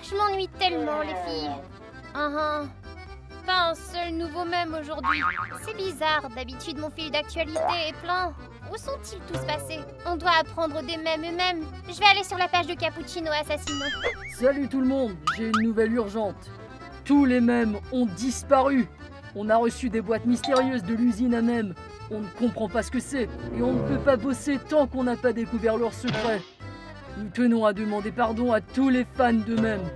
Je m'ennuie tellement, les filles. Pas un seul nouveau mème aujourd'hui. C'est bizarre, d'habitude mon fil d'actualité est plein. Où sont-ils tous passés? On doit apprendre des mèmes eux-mêmes. Je vais aller sur la page de Cappuccino Assassino. Salut tout le monde, j'ai une nouvelle urgente. Tous les mèmes ont disparu. On a reçu des boîtes mystérieuses de l'usine à mèmes. On ne comprend pas ce que c'est et on ne peut pas bosser tant qu'on n'a pas découvert leur secret. Nous tenons à demander pardon à tous les fans de mèmes.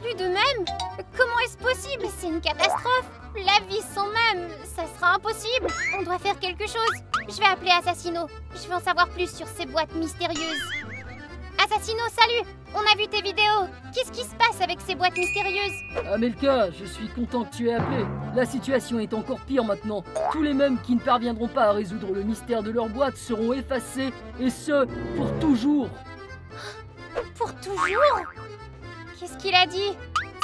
Plus de mèmes? Comment est-ce possible? C'est une catastrophe. La vie sans mèmes, ça sera impossible. On doit faire quelque chose. Je vais appeler Assassino. Je veux en savoir plus sur ces boîtes mystérieuses. Assassino, salut! On a vu tes vidéos. Qu'est-ce qui se passe avec ces boîtes mystérieuses? Amelka, je suis content que tu aies appelé. La situation est encore pire maintenant. Tous les mèmes qui ne parviendront pas à résoudre le mystère de leur boîte seront effacés, et ce, pour toujours. Pour toujours? Qu'est-ce qu'il a dit?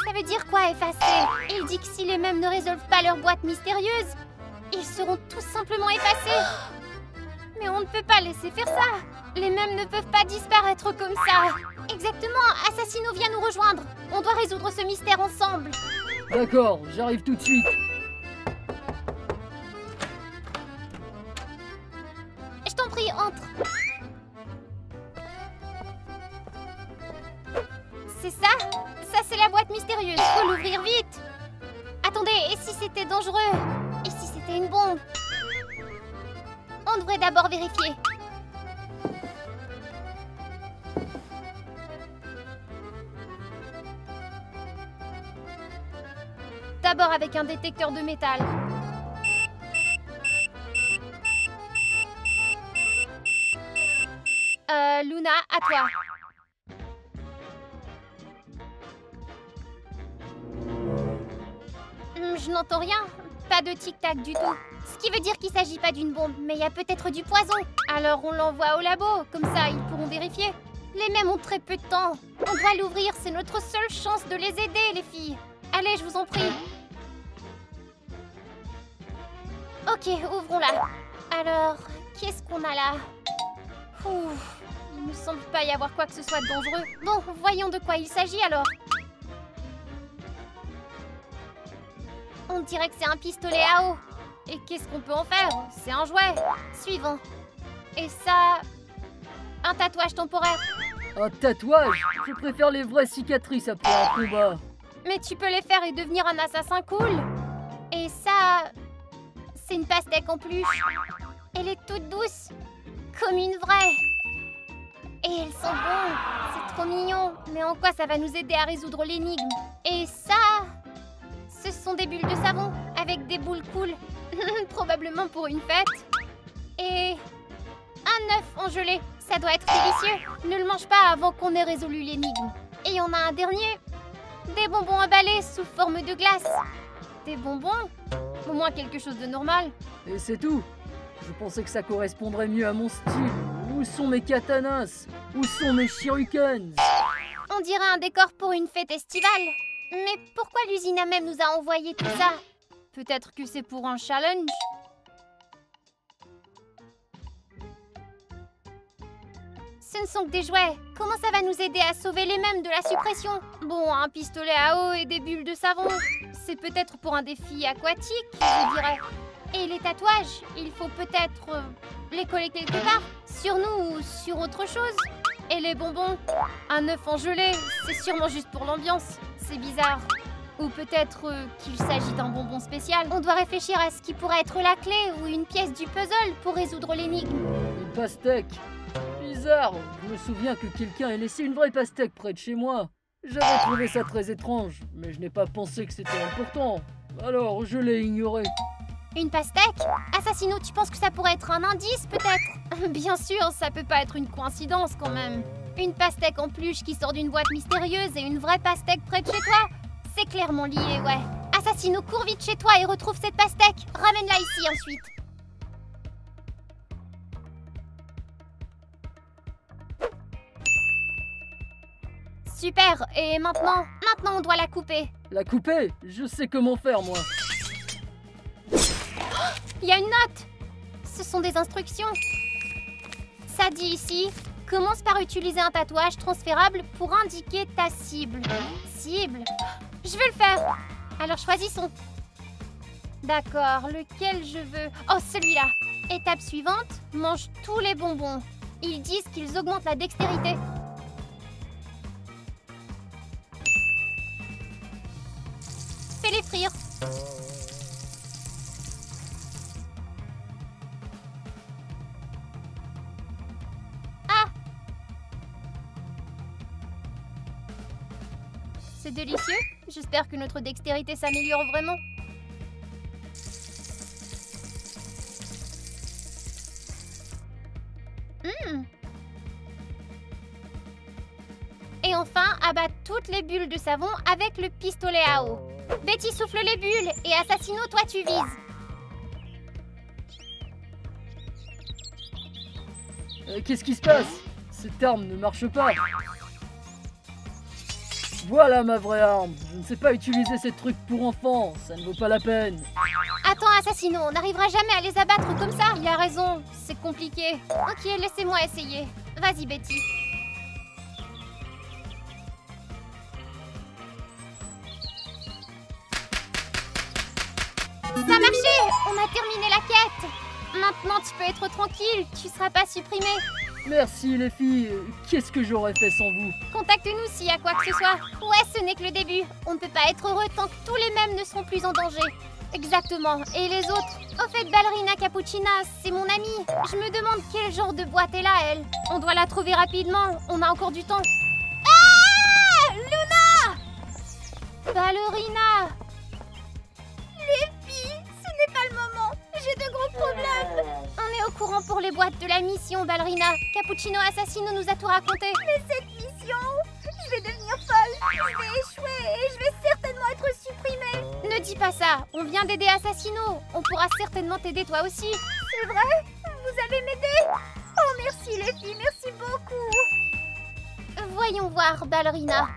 Ça veut dire quoi, effacer? Il dit que si les mèmes ne résolvent pas leur boîte mystérieuse, ils seront tout simplement effacés. Mais on ne peut pas laisser faire ça. Les mèmes ne peuvent pas disparaître comme ça. Exactement, Assassino vient nous rejoindre. On doit résoudre ce mystère ensemble. D'accord, j'arrive tout de suite. Je t'en prie, entre. C'est ça? Ça, c'est la boîte mystérieuse. Faut l'ouvrir vite. Attendez, et si c'était dangereux? Et si c'était une bombe? On devrait d'abord vérifier. D'abord avec un détecteur de métal. Luna, à toi. Je n'entends rien. Pas de tic-tac du tout. Ce qui veut dire qu'il ne s'agit pas d'une bombe, mais il y a peut-être du poison. Alors on l'envoie au labo, comme ça ils pourront vérifier. Les mèmes ont très peu de temps. On doit l'ouvrir, c'est notre seule chance de les aider, les filles. Allez, je vous en prie. Ok, ouvrons-la. Alors, qu'est-ce qu'on a là? Ouf, il ne semble pas y avoir quoi que ce soit de dangereux. Bon, voyons de quoi il s'agit alors. On dirait que c'est un pistolet à eau. Et qu'est-ce qu'on peut en faire? C'est un jouet. Suivant. Et ça... un tatouage temporaire. Un tatouage? Je préfère les vraies cicatrices après un combat. Mais tu peux les faire et devenir un assassin cool. Et ça... c'est une pastèque en peluche. Elle est toute douce. Comme une vraie. Et elle sent bon. C'est trop mignon. Mais en quoi ça va nous aider à résoudre l'énigme? Et ça... ce sont des bulles de savon avec des boules cool. Probablement pour une fête. Et un œuf en gelée. Ça doit être délicieux. Ne le mange pas avant qu'on ait résolu l'énigme. Et on a un dernier. Des bonbons emballés sous forme de glace. Des bonbons? Au moins quelque chose de normal. Et c'est tout. Je pensais que ça correspondrait mieux à mon style. Où sont mes katanas? Où sont mes shurikens? On dirait un décor pour une fête estivale. Mais pourquoi l'usine à mèmes nous a envoyé tout ça? Peut-être que c'est pour un challenge? Ce ne sont que des jouets. Comment ça va nous aider à sauver les mèmes de la suppression? Bon, un pistolet à eau et des bulles de savon. C'est peut-être pour un défi aquatique, je dirais. Et les tatouages, il faut peut-être les coller quelque part. Sur nous ou sur autre chose. Et les bonbons? Un œuf en gelée, c'est sûrement juste pour l'ambiance. C'est bizarre. Ou peut-être qu'il s'agit d'un bonbon spécial. On doit réfléchir à ce qui pourrait être la clé ou une pièce du puzzle pour résoudre l'énigme. Une pastèque. Bizarre. Je me souviens que quelqu'un ait laissé une vraie pastèque près de chez moi. J'avais trouvé ça très étrange, mais je n'ai pas pensé que c'était important. Alors je l'ai ignoré. Une pastèque? Assassino, tu penses que ça pourrait être un indice, peut-être? Bien sûr, ça peut pas être une coïncidence, quand même. Une pastèque en peluche qui sort d'une boîte mystérieuse et une vraie pastèque près de chez toi? C'est clairement lié, ouais. Assassino, cours vite chez toi et retrouve cette pastèque. Ramène-la ici, ensuite. Super, et maintenant? Maintenant, on doit la couper. La couper? Je sais comment faire, moi. Il y a une note. Ce sont des instructions. Ça dit ici, Commence par utiliser un tatouage transférable pour indiquer ta cible. Cible? Je vais le faire. Alors choisissons. D'accord, lequel je veux? Oh, celui-là. Étape suivante, mange tous les bonbons. Ils disent qu'ils augmentent la dextérité. Fais-les frire. Ah! C'est délicieux. J'espère que notre dextérité s'améliore vraiment. Et enfin, abat toutes les bulles de savon avec le pistolet à eau. Betty souffle les bulles et Assassino, toi tu vises. Qu'est-ce qui se passe? Cette arme ne marche pas. Voilà ma vraie arme. Je ne sais pas utiliser ces trucs pour enfants. Ça ne vaut pas la peine. Attends, Assassino, on n'arrivera jamais à les abattre comme ça. Il a raison, c'est compliqué. Ok, laissez-moi essayer. Vas-y, Betty. Ça a marché! On a terminé la quête! Maintenant, tu peux être tranquille, tu seras pas supprimé. Merci les filles. Qu'est-ce que j'aurais fait sans vous? Contacte-nous s'il y a quoi que ce soit. Ouais, ce n'est que le début. On ne peut pas être heureux tant que tous les mêmes ne seront plus en danger. Exactement. Et les autres? Au fait, Ballerina Cappuccina, c'est mon amie. Je me demande quel genre de boîte elle a, elle. On doit la trouver rapidement. On a encore du temps. Ah! Luna! Ballerina! Les filles, ce n'est pas le moment. J'ai de gros problèmes. On est au courant pour les boîtes de la mission, Ballerina. Cappuccino Assassino nous a tout raconté. Mais cette mission, je vais devenir folle. Je vais échouer et je vais certainement être supprimée. Ne dis pas ça. On vient d'aider Assassino. On pourra certainement t'aider toi aussi. C'est vrai? Vous allez m'aider? Oh, merci les filles, merci beaucoup. Voyons voir, Ballerina.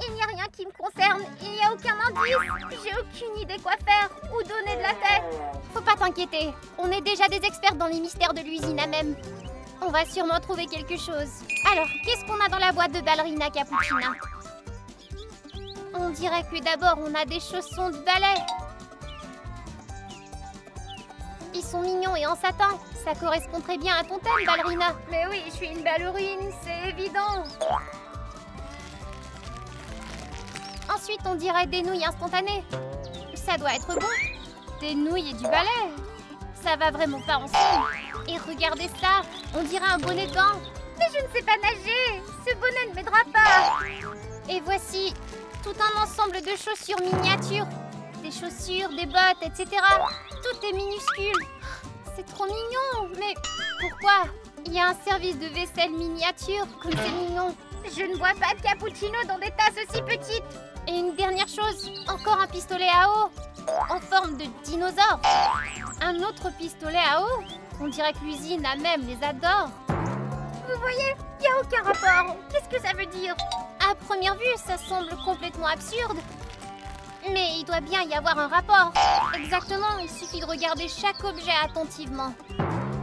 Il n'y a rien qui me concerne, il n'y a aucun indice. J'ai aucune idée quoi faire ou donner de la tête. Faut pas t'inquiéter, on est déjà des experts dans les mystères de l'usine à même. On va sûrement trouver quelque chose. Alors, qu'est-ce qu'on a dans la boîte de Ballerina Cappuccina? On dirait que d'abord on a des chaussons de ballet. Ils sont mignons et en satin. Ça correspond très bien à ton thème, Ballerina. Mais oui, je suis une ballerine, c'est évident. Ensuite, on dirait des nouilles instantanées. Ça doit être bon. Des nouilles et du balai. Ça va vraiment pas ensemble. Et regardez ça, on dirait un bonnet de bain. Mais je ne sais pas nager. Ce bonnet ne m'aidera pas. Et voici tout un ensemble de chaussures miniatures. Des chaussures, des bottes, etc. Tout est minuscule. C'est trop mignon. Mais pourquoi? Il y a un service de vaisselle miniature, comme c'est mignon. Je ne bois pas de cappuccino dans des tasses aussi petites. Et une dernière chose, encore un pistolet à eau, en forme de dinosaure. Un autre pistolet à eau? On dirait que l'usine à même les adore. Vous voyez, il n'y a aucun rapport. Qu'est-ce que ça veut dire? À première vue, ça semble complètement absurde. Mais il doit bien y avoir un rapport. Exactement, il suffit de regarder chaque objet attentivement.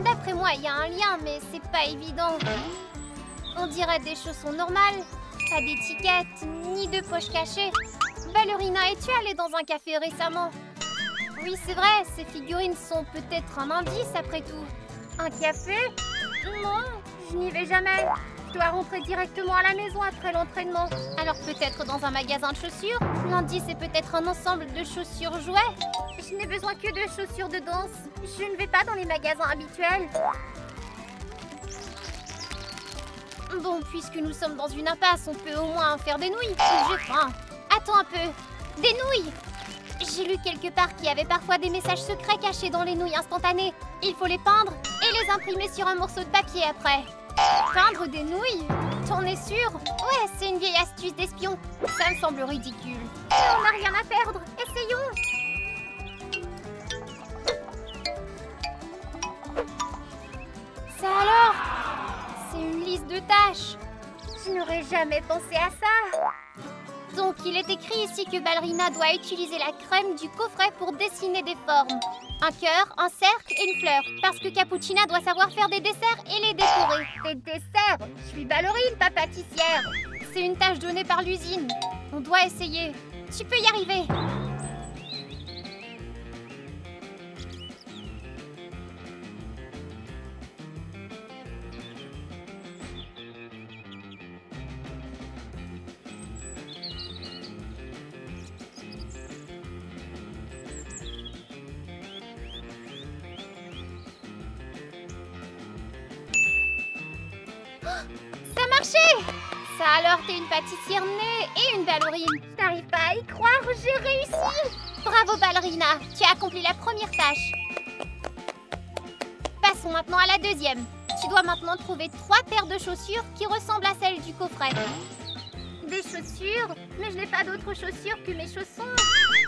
D'après moi, il y a un lien, mais c'est pas évident. On dirait des chaussons normales. Pas d'étiquette, ni de poche cachée. Ballerina, es-tu allée dans un café récemment? Oui, c'est vrai, ces figurines sont peut-être un indice après tout. Un café? Non, je n'y vais jamais. Je dois rentrer directement à la maison après l'entraînement. Alors peut-être dans un magasin de chaussures? L'indice est peut-être un ensemble de chaussures jouets? Je n'ai besoin que de chaussures de danse. Je ne vais pas dans les magasins habituels. Bon, puisque nous sommes dans une impasse, on peut au moins faire des nouilles. J'ai faim. Attends un peu. Des nouilles! J'ai lu quelque part qu'il y avait parfois des messages secrets cachés dans les nouilles instantanées. Il faut les peindre et les imprimer sur un morceau de papier après. Peindre des nouilles? T'en es sûr? Ouais, c'est une vieille astuce d'espion. Ça me semble ridicule. Mais on n'a rien à perdre. Essayons. Ça alors? C'est une liste de tâches. Je n'aurais jamais pensé à ça. Donc il est écrit ici que Ballerina doit utiliser la crème du coffret pour dessiner des formes. Un cœur, un cercle et une fleur. Parce que Cappuccina doit savoir faire des desserts et les décorer. Des desserts? Je suis ballerine, pas pâtissière. C'est une tâche donnée par l'usine. On doit essayer. Tu peux y arriver. Ça a marché! Ça alors, t'es une pâtissière née et une ballerine. Je n'arrive pas à y croire, j'ai réussi! Bravo Ballerina, tu as accompli la première tâche. Passons maintenant à la deuxième. Tu dois maintenant trouver 3 paires de chaussures qui ressemblent à celles du coffret. Des chaussures? Mais je n'ai pas d'autres chaussures que mes chaussons.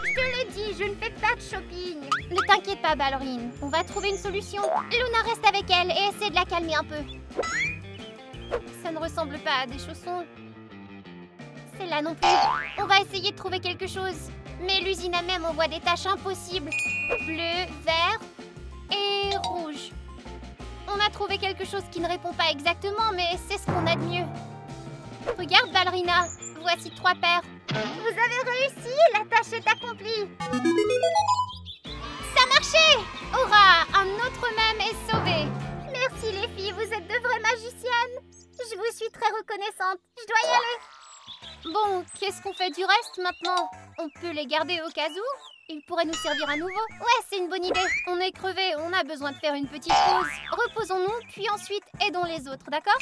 Je te l'ai dit, je ne fais pas de shopping. Ne t'inquiète pas, ballerine. On va trouver une solution. Luna reste avec elle et essaie de la calmer un peu. Ça ne ressemble pas à des chaussons. Celle-là non plus. On va essayer de trouver quelque chose. Mais l'usine elle-même envoie des taches impossibles. Bleu, vert et rouge. On a trouvé quelque chose qui ne répond pas exactement, mais c'est ce qu'on a de mieux. Regarde, Ballerina. Voici 3 paires. Vous avez réussi, la tâche est accomplie. Ça a marché! Aura, un autre même est sauvé. Merci les filles, vous êtes de vraies magiciennes. Je vous suis très reconnaissante. Je dois y aller. Bon, qu'est-ce qu'on fait du reste maintenant? On peut les garder au cas où? Ils pourraient nous servir à nouveau. Ouais, c'est une bonne idée. On est crevés, on a besoin de faire une petite pause. Reposons-nous, puis ensuite aidons les autres, d'accord?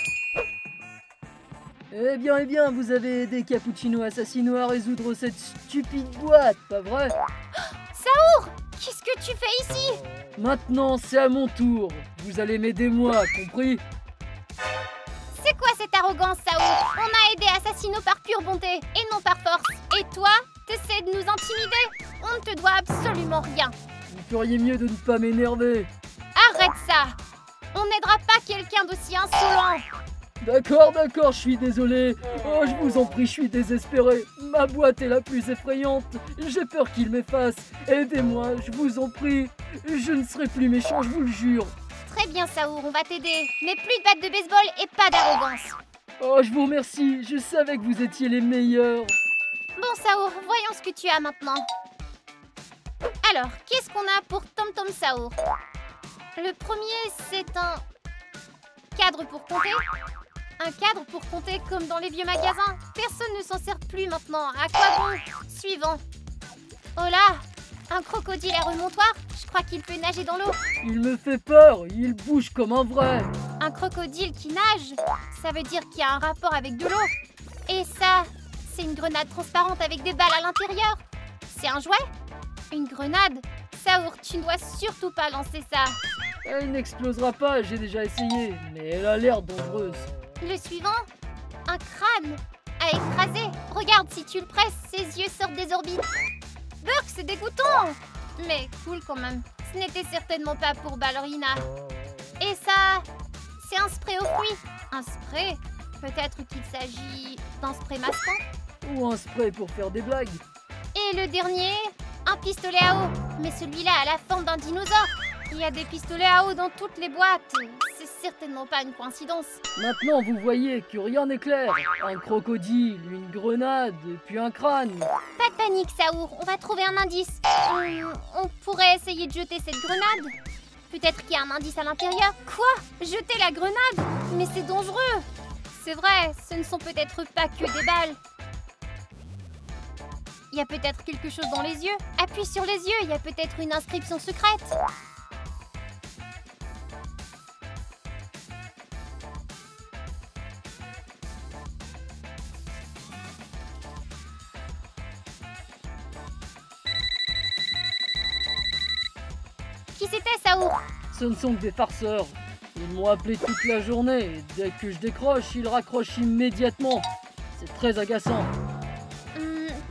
Eh bien, vous avez aidé Cappuccino Assassino à résoudre cette stupide boîte, pas vrai? Saour! Qu'est-ce que tu fais ici? Maintenant, c'est à mon tour. Vous allez m'aider moi, compris? C'est quoi cette arrogance, Saour? On a aidé Assassino par pure bonté et non par force. Et toi, t'essaies de nous intimider? On ne te doit absolument rien. Vous feriez mieux de ne pas m'énerver. Arrête ça! On n'aidera pas quelqu'un d'aussi insolent. D'accord, je suis désolé. Oh, je vous en prie, je suis désespéré. Ma boîte est la plus effrayante. J'ai peur qu'il m'efface. Aidez-moi, je vous en prie. Je ne serai plus méchant, je vous le jure. Très bien, Saour, on va t'aider. Mais plus de batte de baseball et pas d'arrogance. Oh, je vous remercie. Je savais que vous étiez les meilleurs. Bon, Saour, voyons ce que tu as maintenant. Alors, qu'est-ce qu'on a pour Tom Tom Saour? Le premier, c'est un cadre pour compter. Un cadre pour compter comme dans les vieux magasins. Personne ne s'en sert plus maintenant. À quoi bon? Suivant. Oh là! Un crocodile à remontoir? Je crois qu'il peut nager dans l'eau. Il me fait peur. Il bouge comme un vrai. Un crocodile qui nage? Ça veut dire qu'il y a un rapport avec de l'eau. Et ça, c'est une grenade transparente avec des balles à l'intérieur. C'est un jouet? Une grenade? Saour, tu ne dois surtout pas lancer ça. Elle n'explosera pas, j'ai déjà essayé. Mais elle a l'air dangereuse. Le suivant? Un crâne à écraser. Regarde, si tu le presses, ses yeux sortent des orbites. Burk, c'est dégoûtant. Mais cool quand même. Ce n'était certainement pas pour Ballerina. Et ça, c'est un spray aux fruits. Un spray? Peut-être qu'il s'agit d'un spray masquant? Ou un spray pour faire des blagues. Et le dernier, un pistolet à eau. Mais celui-là a la forme d'un dinosaure. Il y a des pistolets à eau dans toutes les boîtes. C'est certainement pas une coïncidence. Maintenant, vous voyez que rien n'est clair. Un crocodile, une grenade, puis un crâne. Pas de panique, Saour. On va trouver un indice. On pourrait essayer de jeter cette grenade. Peut-être qu'il y a un indice à l'intérieur. Quoi? Jeter la grenade? Mais c'est dangereux. C'est vrai, ce ne sont peut-être pas que des balles. Il y a peut-être quelque chose dans les yeux. Appuie sur les yeux, il y a peut-être une inscription secrète. Qui c'était, Saour? Ce ne sont que des farceurs. Ils m'ont appelé toute la journée et dès que je décroche, ils raccrochent immédiatement. C'est très agaçant.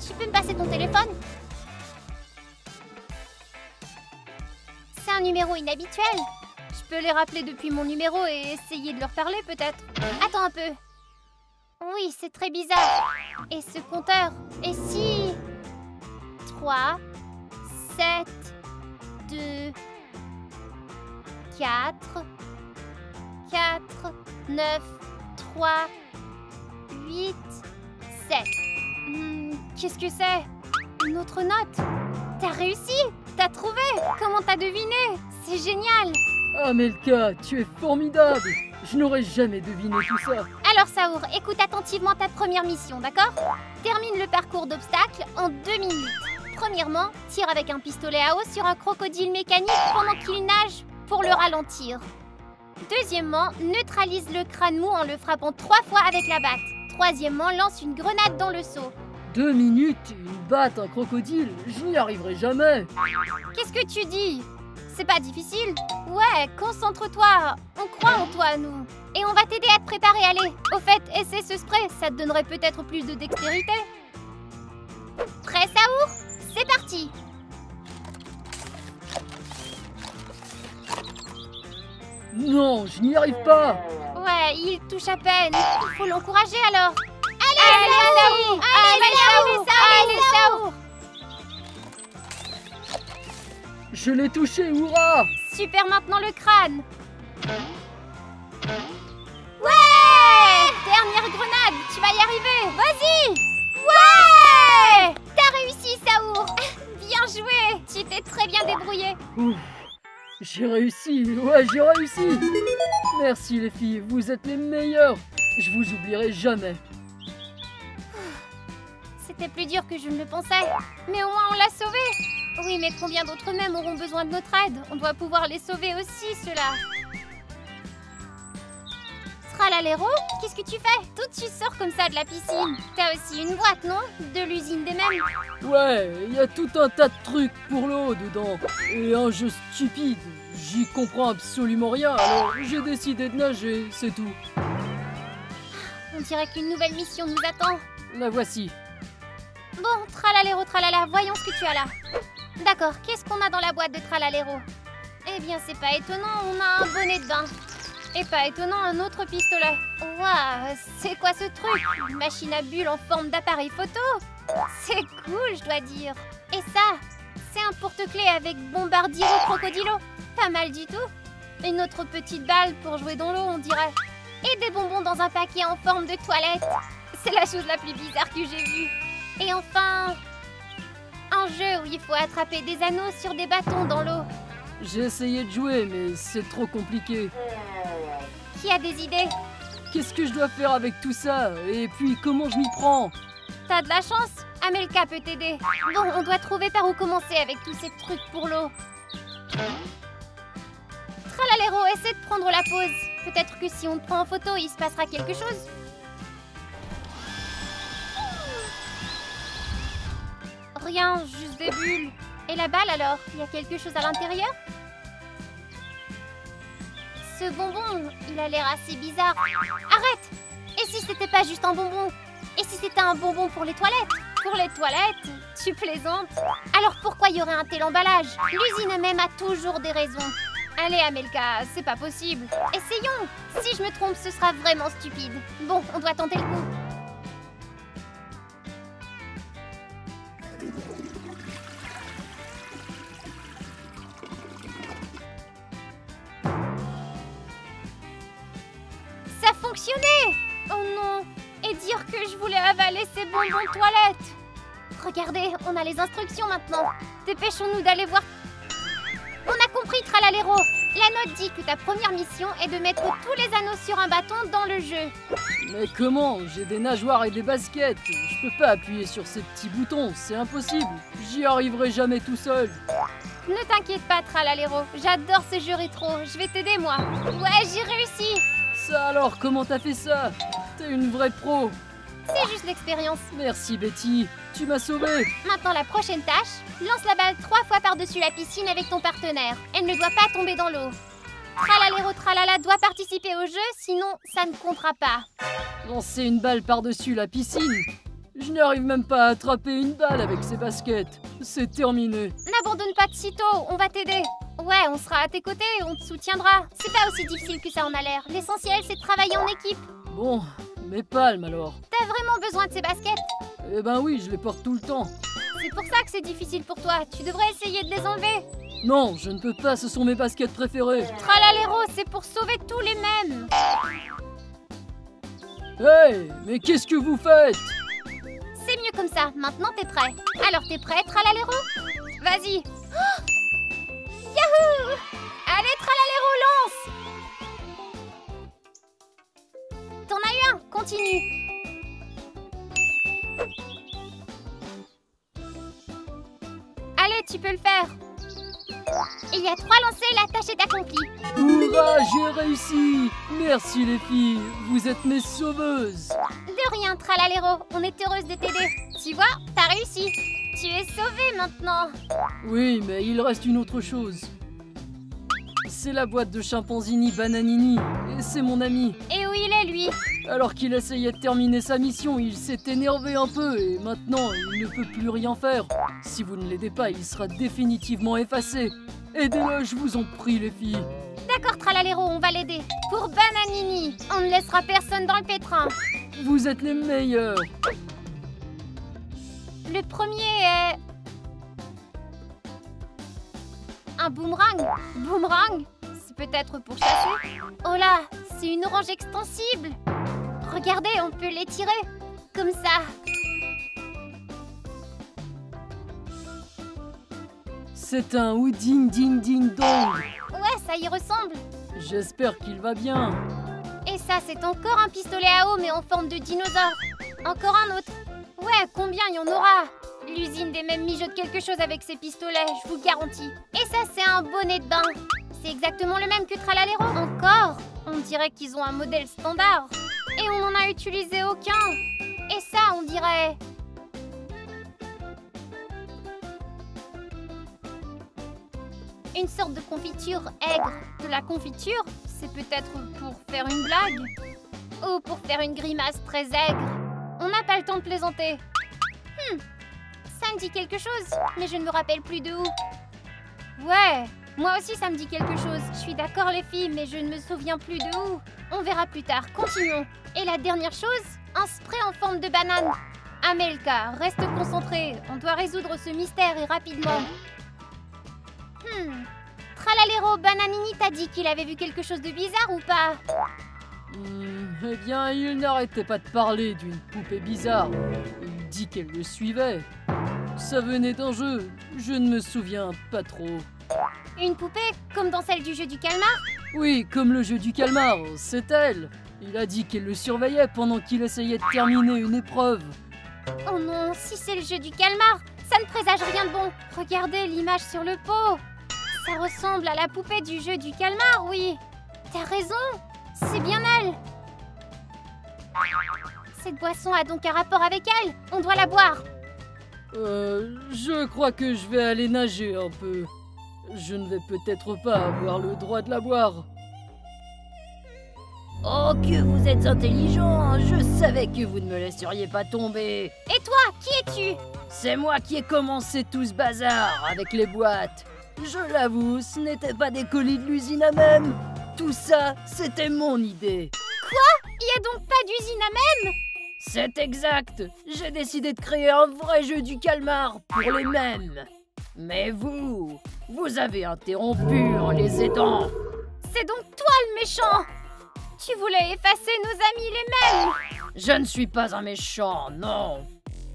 Tu peux me passer ton téléphone? C'est un numéro inhabituel. Je peux les rappeler depuis mon numéro et essayer de leur parler peut-être. Attends un peu. Oui, c'est très bizarre. Et ce compteur, et si... 3, 7, 2, 4, 9, 3, 8, 7. Qu'est-ce que c'est? Une autre note? T'as réussi? T'as trouvé? Comment t'as deviné? C'est génial! Amelka, tu es formidable! Je n'aurais jamais deviné tout ça. Alors Saour, écoute attentivement ta première mission, d'accord? Termine le parcours d'obstacles en 2 minutes. Premièrement, tire avec un pistolet à eau sur un crocodile mécanique pendant qu'il nage pour le ralentir. Deuxièmement, neutralise le crâne mou en le frappant 3 fois avec la batte. Troisièmement, lance une grenade dans le seau. 2 minutes, une batte, un crocodile, je n'y arriverai jamais. Qu'est-ce que tu dis? C'est pas difficile? Ouais, concentre-toi. On croit en toi, nous. Et on va t'aider à te préparer, allez. Au fait, essaie ce spray, ça te donnerait peut-être plus de dextérité. Prêt, Saour? C'est parti. Non, je n'y arrive pas. Ouais, il touche à peine. Il faut l'encourager alors. Allez, Saour! Allez, Saour! Je l'ai touché, hurrah! Super, maintenant le crâne. Ouais! Dernière grenade, tu vas y arriver. Vas-y! Ouais! T'as réussi, Saour. Bien joué. Tu t'es très bien débrouillé. Ouf, j'ai réussi, ouais, j'ai réussi. Merci les filles, vous êtes les meilleures. Je vous oublierai jamais. C'était plus dur que je ne le pensais. Mais au moins on l'a sauvé. Oui, mais combien d'autres même auront besoin de notre aide? On doit pouvoir les sauver aussi, ceux-là. Tralalero, qu'est-ce que tu fais? D'où tu sors comme ça de la piscine? T'as aussi une boîte, non? De l'usine des mêmes? Ouais, il y a tout un tas de trucs pour l'eau dedans. Et un jeu stupide. J'y comprends absolument rien, alors j'ai décidé de nager, c'est tout. On dirait qu'une nouvelle mission nous attend. La voici. Bon, Tralalero, tralala, voyons ce que tu as là. D'accord, qu'est-ce qu'on a dans la boîte de Tralalero? Eh bien, c'est pas étonnant, on a un bonnet de bain. Et pas étonnant, un autre pistolet. Waouh, c'est quoi ce truc? Une machine à bulles en forme d'appareil photo? C'est cool, je dois dire. Et ça, c'est un porte-clés avec bombardier crocodilo. Pas mal du tout. Une autre petite balle pour jouer dans l'eau, on dirait. Et des bonbons dans un paquet en forme de toilette. C'est la chose la plus bizarre que j'ai vue. Et enfin, un jeu où il faut attraper des anneaux sur des bâtons dans l'eau. J'ai essayé de jouer, mais c'est trop compliqué. Qui a des idées? Qu'est-ce que je dois faire avec tout ça? Et puis, comment je m'y prends? T'as de la chance, Amelka peut t'aider. Bon, on doit trouver par où commencer avec tous ces trucs pour l'eau. Tralalero, essaie de prendre la pause. Peut-être que si on te prend en photo, il se passera quelque chose. Rien, juste des bulles. Et la balle alors? Il y a quelque chose à l'intérieur? Ce bonbon, il a l'air assez bizarre. Arrête! Et si c'était pas juste un bonbon? Et si c'était un bonbon pour les toilettes? Pour les toilettes? Tu plaisantes? Alors pourquoi il y aurait un tel emballage? L'usine même a toujours des raisons. Allez Amelka, c'est pas possible. Essayons! Si je me trompe, ce sera vraiment stupide. Bon, on doit tenter le coup. Ça fonctionnait! Oh non! Et dire que je voulais avaler ces bonbons toilettes! Regardez, on a les instructions maintenant. Dépêchons-nous d'aller voir. On a compris, Tralalero. La note dit que ta première mission est de mettre tous les anneaux sur un bâton dans le jeu. Mais comment? J'ai des nageoires et des baskets. Je peux pas appuyer sur ces petits boutons, c'est impossible. J'y arriverai jamais tout seul. Ne t'inquiète pas, Tralalero. J'adore ce jeu rétro. Je vais t'aider, moi. Ouais, j'ai réussi. Ça alors, comment t'as fait ça? T'es une vraie pro. C'est juste l'expérience. Merci Betty, tu m'as sauvé. Maintenant, la prochaine tâche, lance la balle 3 fois par-dessus la piscine avec ton partenaire. Elle ne doit pas tomber dans l'eau. Tralalero tralala doit participer au jeu, sinon ça ne comptera pas. Lancer une balle par-dessus la piscine? Je n'arrive même pas à attraper une balle avec ces baskets. C'est terminé. N'abandonne pas de sitôt, on va t'aider. Ouais, on sera à tes côtés, on te soutiendra. C'est pas aussi difficile que ça en a l'air. L'essentiel, c'est de travailler en équipe. Bon, mes palmes alors. T'as vraiment besoin de ces baskets? Eh ben oui, je les porte tout le temps. C'est pour ça que c'est difficile pour toi. Tu devrais essayer de les enlever. Non, je ne peux pas, ce sont mes baskets préférées. Tralaléro, c'est pour sauver tous les mêmes. Hey, mais qu'est-ce que vous faites? C'est mieux comme ça. Maintenant, t'es prêt. Alors, t'es prêt, Tralaléro? Vas-y. Oh, Yahoo! Allez, Tralaléro, lance! T'en as eu un, continue. Allez, tu peux le faire. Il y a 3 lancers, la tâche est accomplie. Hurrah, j'ai réussi! Merci les filles, vous êtes mes sauveuses. De rien, Tralaléro, on est heureuse de t'aider. Tu vois, t'as réussi. Tu es sauvé maintenant. Oui, mais il reste une autre chose. C'est la boîte de Chimpanzini Bananini, et c'est mon ami. Et où il est, lui? Alors qu'il essayait de terminer sa mission, il s'est énervé un peu, et maintenant, il ne peut plus rien faire. Si vous ne l'aidez pas, il sera définitivement effacé. Aidez-le, je vous en prie, les filles. D'accord, Tralaléro, on va l'aider. Pour Bananini, on ne laissera personne dans le pétrin. Vous êtes les meilleurs. Le premier est... un boomerang. Boomerang? C'est peut-être pour chasser. Oh là, c'est une orange extensible. Regardez, on peut l'étirer. Comme ça. C'est un Ouding Ding Ding Dong. Ouais, ça y ressemble. J'espère qu'il va bien. Et ça, c'est encore un pistolet à eau, mais en forme de dinosaure. Encore un autre. Ouais, combien il y en aura? L'usine des mêmes mijote quelque chose avec ses pistolets, je vous garantis. Et ça, c'est un bonnet de bain. C'est exactement le même que Tralaléro. Encore? On dirait qu'ils ont un modèle standard. Et on n'en a utilisé aucun. Et ça, on dirait... une sorte de confiture aigre. De la confiture, c'est peut-être pour faire une blague. Ou pour faire une grimace très aigre. On n'a pas le temps de plaisanter. Ça me dit quelque chose, mais je ne me rappelle plus de où. Ouais, moi aussi ça me dit quelque chose. Je suis d'accord les filles, mais je ne me souviens plus de où. On verra plus tard, continuons. Et la dernière chose, un spray en forme de banane. Amelka, reste concentrée. On doit résoudre ce mystère et rapidement. Tralaléro, Bananini t'a dit qu'il avait vu quelque chose de bizarre ou pas? Eh bien, il n'arrêtait pas de parler d'une poupée bizarre. Il dit qu'elle le suivait. Ça venait d'un jeu, je ne me souviens pas trop. Une poupée comme dans celle du jeu du calmar? Oui, comme le jeu du calmar, c'est elle. Il a dit qu'elle le surveillait pendant qu'il essayait de terminer une épreuve. Oh non, si c'est le jeu du calmar, ça ne présage rien de bon. Regardez l'image sur le pot. Ça ressemble à la poupée du jeu du calmar, oui. T'as raison, c'est bien elle. Cette boisson a donc un rapport avec elle. On doit la boire. Je crois que je vais aller nager un peu. Je ne vais peut-être pas avoir le droit de la boire. Oh, que vous êtes intelligent! Je savais que vous ne me laisseriez pas tomber. Et toi, qui es-tu? C'est moi qui ai commencé tout ce bazar avec les boîtes. Je l'avoue, ce n'était pas des colis de l'usine à même. Tout ça, c'était mon idée. Quoi? Il y a donc pas d'usine à même? C'est exact. J'ai décidé de créer un vrai jeu du calmar pour les mêmes. Mais vous avez interrompu en les aidant. C'est donc toi le méchant! Tu voulais effacer nos amis les mêmes! Je ne suis pas un méchant, non.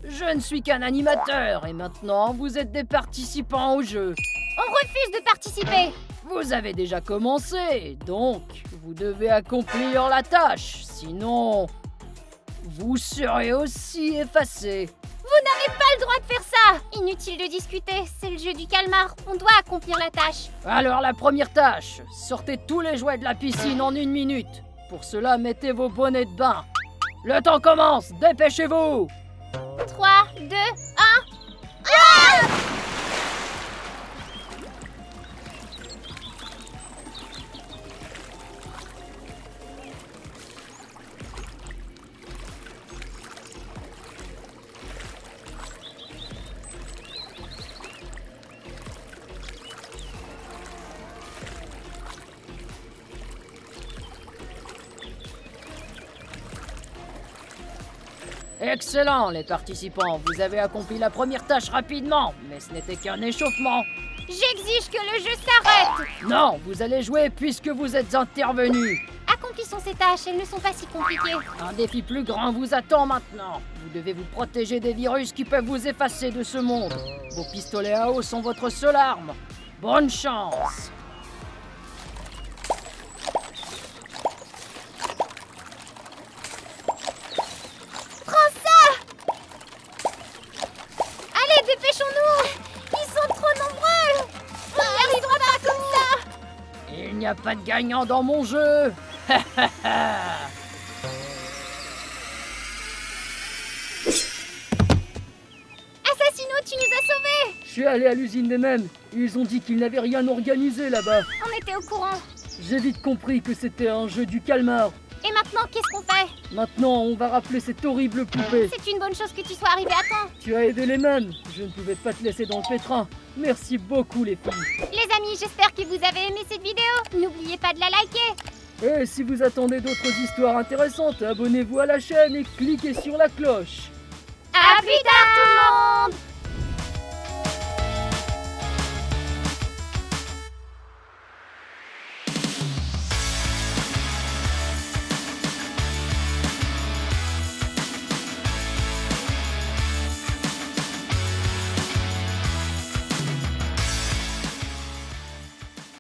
Je ne suis qu'un animateur et maintenant vous êtes des participants au jeu. On refuse de participer! Vous avez déjà commencé, donc vous devez accomplir la tâche, sinon vous serez aussi effacé. Vous n'avez pas le droit de faire ça! Inutile de discuter, c'est le jeu du calmar, on doit accomplir la tâche. Alors la première tâche, sortez tous les jouets de la piscine en 1 minute. Pour cela, mettez vos bonnets de bain. Le temps commence, dépêchez-vous! 3, 2, 1... Ah! Excellent, les participants. Vous avez accompli la première tâche rapidement, mais ce n'était qu'un échauffement. J'exige que le jeu s'arrête. Non, vous allez jouer puisque vous êtes intervenus. Accomplissons ces tâches, elles ne sont pas si compliquées. Un défi plus grand vous attend maintenant. Vous devez vous protéger des virus qui peuvent vous effacer de ce monde. Vos pistolets à eau sont votre seule arme. Bonne chance. Prends ça! Allez, dépêchons-nous! Ils sont trop nombreux! On n'y arrivera pas comme ça! Il n'y a pas de gagnant dans mon jeu. Assassino, tu nous as sauvés! Je suis allé à l'usine des mêmes. Ils ont dit qu'ils n'avaient rien organisé là-bas. On était au courant. J'ai vite compris que c'était un jeu du calmar. Et maintenant, qu'est-ce qu'on fait? Maintenant, on va rappeler cette horrible poupée. C'est une bonne chose que tu sois arrivé à temps. Tu as aidé les mêmes. Je ne pouvais pas te laisser dans le pétrin. Merci beaucoup les filles. Les amis, j'espère que vous avez aimé cette vidéo. N'oubliez pas de la liker. Et si vous attendez d'autres histoires intéressantes, abonnez-vous à la chaîne et cliquez sur la cloche. À plus tard tout le monde!